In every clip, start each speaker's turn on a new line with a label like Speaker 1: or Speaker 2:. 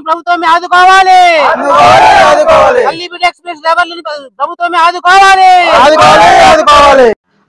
Speaker 1: డ్రైవర్లను ప్రభుత్వమే ఆదుకోవాలి. తల్లి బిడ్డ ఎక్స్ప్రెస్ డ్రైవర్లను ప్రభుత్వమే ఆదుకోవాలి.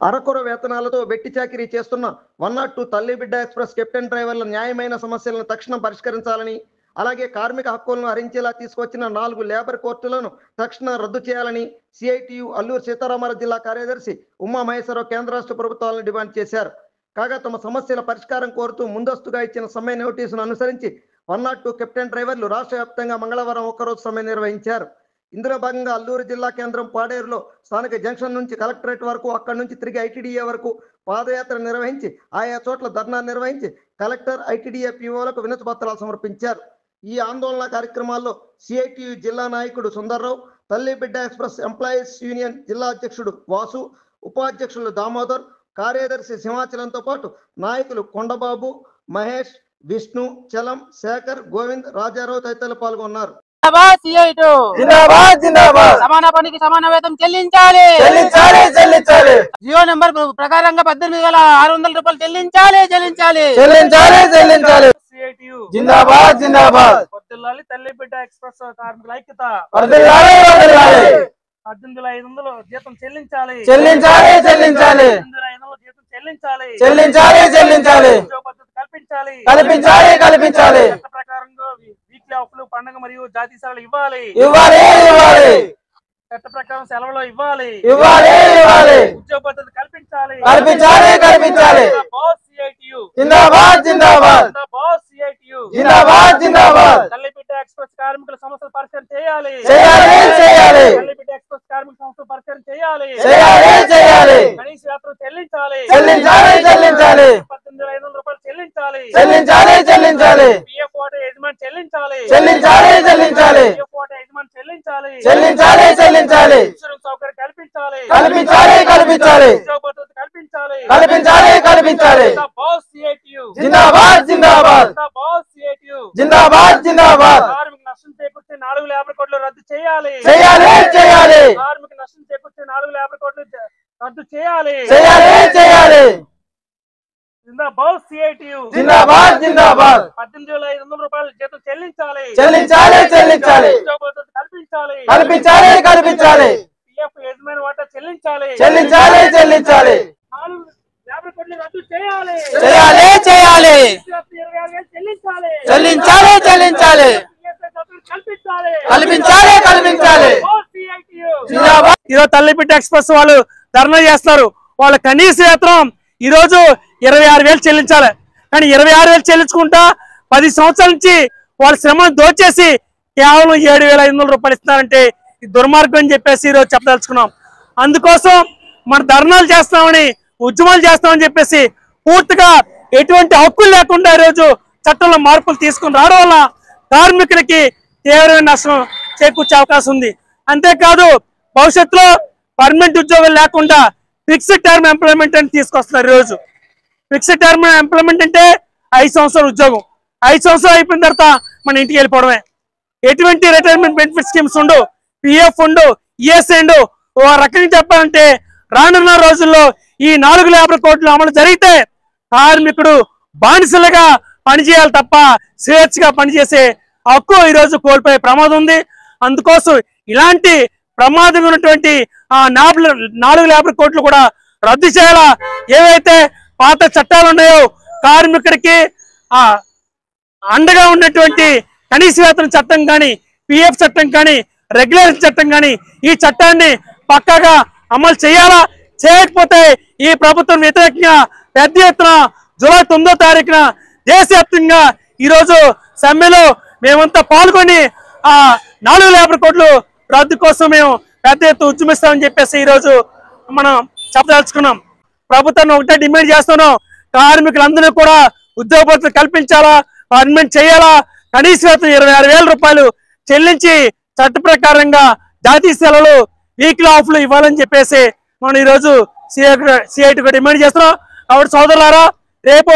Speaker 2: అరకొర వేతనాలతో వెట్టి చాకిరీ చేస్తున్న 102 తల్లి బిడ్డ ఎక్స్ప్రెస్ కెప్టెన్ డ్రైవర్ల న్యాయమైన సమస్యలను తక్షణం పరిష్కరించాలని, అలాగే కార్మిక హక్కులను హరించేలా తీసుకొచ్చిన 4 లేబర్ కోర్టులను తక్షణం రద్దు చేయాలని సిఐటియు అల్లూరు సీతారామరాజు జిల్లా కార్యదర్శి ఉమా మహేశ్వరరావు కేంద్ర రాష్ట్ర ప్రభుత్వాలను డిమాండ్ చేశారు. కాగా తమ సమస్యల పరిష్కారం కోరుతూ ముందస్తుగా ఇచ్చిన సమ్మె నోటీసును అనుసరించి 102 కెప్టెన్ డ్రైవర్లు రాష్ట్ర వ్యాప్తంగా మంగళవారం ఒక్కరోజు సమ్మె నిర్వహించారు. ఇందులో భాగంగా అల్లూరు జిల్లా కేంద్రం పాడేరులో స్థానిక జంక్షన్ నుంచి కలెక్టరేట్ వరకు, అక్కడి నుంచి తిరిగి ఐటీడీఏ వరకు పాదయాత్ర నిర్వహించి ఆయా చోట్ల ధర్నా నిర్వహించి కలెక్టర్, ఐటీడీఏ పీఓలకు వినతి పత్రాలు సమర్పించారు. ఈ ఆందోళన కార్యక్రమాల్లో సిఐటియు జిల్లా నాయకుడు సుందర్రావు, తల్లి బిడ్డ ఎక్స్ప్రెస్ ఎంప్లాయీస్ యూనియన్ జిల్లా అధ్యక్షుడు వాసు, ఉపాధ్యక్షులు దామోదర్, కార్యదర్శి సింహాచలంతో పాటు నాయకులు కొండబాబు, మహేష్, విష్ణు, చలం, శేఖర్, గోవింద్, రాజారావు తదితరులు పాల్గొన్నారు.
Speaker 1: సమాన పనికి సమాన వేతం చెల్లించాలి. జియో నెంబర్ ప్రకారంగా 18,600 రూపాయలు చెల్లించాలి.
Speaker 3: జిందాబాద్ జిందాబాద్. తల్లి బిడ్డ ఎక్స్ప్రెస్ కార్మికుల ఐక్యత. 18,500 జీతం చెల్లించాలి. 18,500 జీతం చెల్లించాలి. కల్పించాలి. ప్రకారంగా వీక్లీ ఆఫ్లు, పండుగ మరియు జాతీయ సెలవులు ఇవ్వాలి. చట్ట ప్రకారం సెలవులు ఇవ్వాలి. ఉద్యోగ పద్ధతి కల్పించాలి. తల్లి బిడ్డ ఎక్స్ప్రెస్ కార్మికుల సమస్యలు పరిష్కారం చేయాలి. తల్లి బిడ్డ ఎక్స్ప్రెస్ కార్మిక సమస్యలు పరిష్కారం చేయాలి. కనీస వేతనం చెల్లించాలి. 18,500 రూపాయలు చెల్లించాలి. పిఎఫ్ వాటా యజమాని చెల్లించాలి. పిఎఫ్ వాటా యజమాని చెల్లించాలి. ఇన్సూరెన్స్ సౌకర్యం కల్పించాలి. ఉద్యోగ పద్ధతి కల్పించాలి. కార్మిక నష్టం చేకూర్చే 450 కోట్లు రద్దు చేయాలి. కార్మిక నష్టం చేకూర్చే 450 కోట్లు రద్దు చేయాలి. జిందాబాద్ సిఐటియు. 18,500 రూపాయలు జీతం చెల్లించాలి. ఉద్యోగ పద్ధతి కల్పించాలి. పిఎఫ్ యజమాని వాటా చెల్లించాలి. 450 కోట్లు రద్దు చేయాలి.
Speaker 1: 26,000 చెల్లించాలి.
Speaker 3: ఈరోజు తల్లి బిడ్డ ఎక్స్ప్రెస్ వాళ్ళు ధర్నా చేస్తారు. వాళ్ళ కనీస వేతనం ఈరోజు 26,000 చెల్లించాలి. కానీ 26,000 చెల్లించుకుంటా 10 సంవత్సరాల నుంచి వాళ్ళ శ్రమను దోచేసి కేవలం 7,500 రూపాయలు ఇస్తున్నారంటే ఈ దుర్మార్గం అని చెప్పేసి ఈరోజు చెప్పదలుచుకున్నాం. అందుకోసం మన ధర్నాలు చేస్తామని, ఉద్యమాలు చేస్తామని చెప్పేసి పూర్తిగా ఎటువంటి హక్కులు లేకుండా ఈరోజు చట్టంలో మార్పులు తీసుకుని రావడం వల్ల కార్మికులకి తీవ్రమైన నష్టం చేకూర్చే అవకాశం ఉంది. అంతేకాదు భవిష్యత్తులో పర్మనెంట్ ఉద్యోగాలు లేకుండా ఫిక్స్డ్ టర్మ్ ఎంప్లాయ్మెంట్ అని తీసుకొస్తున్నారు. ఈరోజు ఫిక్స్డ్ టర్మ్ ఎంప్లాయ్మెంట్ అంటే 5 సంవత్సరాల ఉద్యోగం. 5 సంవత్సరాలు అయిపోయిన తర్వాత మన ఇంటికి వెళ్ళిపోవడమే. ఎటువంటి రిటైర్మెంట్ బెనిఫిట్ స్కీమ్స్ ఉండు, పిఎఫ్ ఉండు, ఈఎస్ఐ ఉండు. ఓ రకంగా చెప్పాలంటే రానున్న రోజుల్లో ఈ 450 కోట్లు అమలు జరిగితే కార్మికుడు బానిసలుగా పనిచేయాలి తప్ప స్వేచ్ఛగా పనిచేసే హక్కు ఈరోజు కోల్పోయే ప్రమాదం ఉంది. అందుకోసం ఇలాంటి ప్రమాదం ఉన్నటువంటి ఆ 450 కోట్లు కూడా రద్దు చేయాలా. ఏవైతే పాత చట్టాలు ఉన్నాయో కార్మికుడికి అండగా ఉన్నటువంటి కనీస వేతన చట్టం కానీ, పిఎఫ్ చట్టం కానీ, రెగ్యులేషన్ చట్టం కానీ ఈ చట్టాన్ని పక్కాగా అమలు చేయాలా. చేయకపోతే ఈ ప్రభుత్వం వ్యతిరేకంగా పెద్ద ఎత్తున జూలై 9వ తారీఖున దేశవ్యాప్తంగా ఈరోజు సమ్మెలో మేమంతా పాల్గొని ఆ 450 కోట్లు రద్దు కోసం మేము పెద్ద ఎత్తున ఉద్యమిస్తామని చెప్పేసి ఈరోజు మనం చెప్పదలుచుకున్నాం. ప్రభుత్వాన్ని ఒకటే డిమాండ్ చేస్తున్నాం, కార్మికులందరూ కూడా ఉద్యోగ భద్రత కల్పించాలా, పర్మనెంట్ చేయాలా, కనీస వేతనం 26,000 రూపాయలు చెల్లించి చట్ట ప్రకారంగా జాతీయ సెలవులు, వీక్లీ ఆఫ్లు ఇవ్వాలని చెప్పేసి మనం ఈరోజు సిఐటికి డిమాండ్ చేస్తున్నాం. కాబట్టి సోదరులారా, రేపు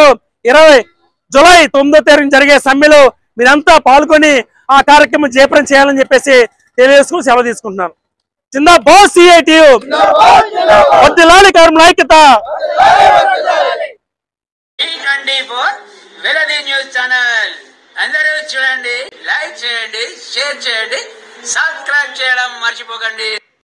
Speaker 3: జూలై 9వ తారీఖున జరిగే సమ్మెలో మీరంతా పాల్గొని ఆ కార్యక్రమం జయప్రదం చేయాలని చెప్పేసి తెలియజేసుకుని సెలవు తీసుకుంటున్నాను. జిందాబాద్ సిఐటియు. వర్ధిల్లాలి కార్మికుల ఐక్యత.
Speaker 4: న్యూస్ ఛానల్ అందరూ చూడండి, లైక్ చేయండి, షేర్ చేయండి, సబ్స్క్రైబ్ చేయడం మర్చిపోకండి.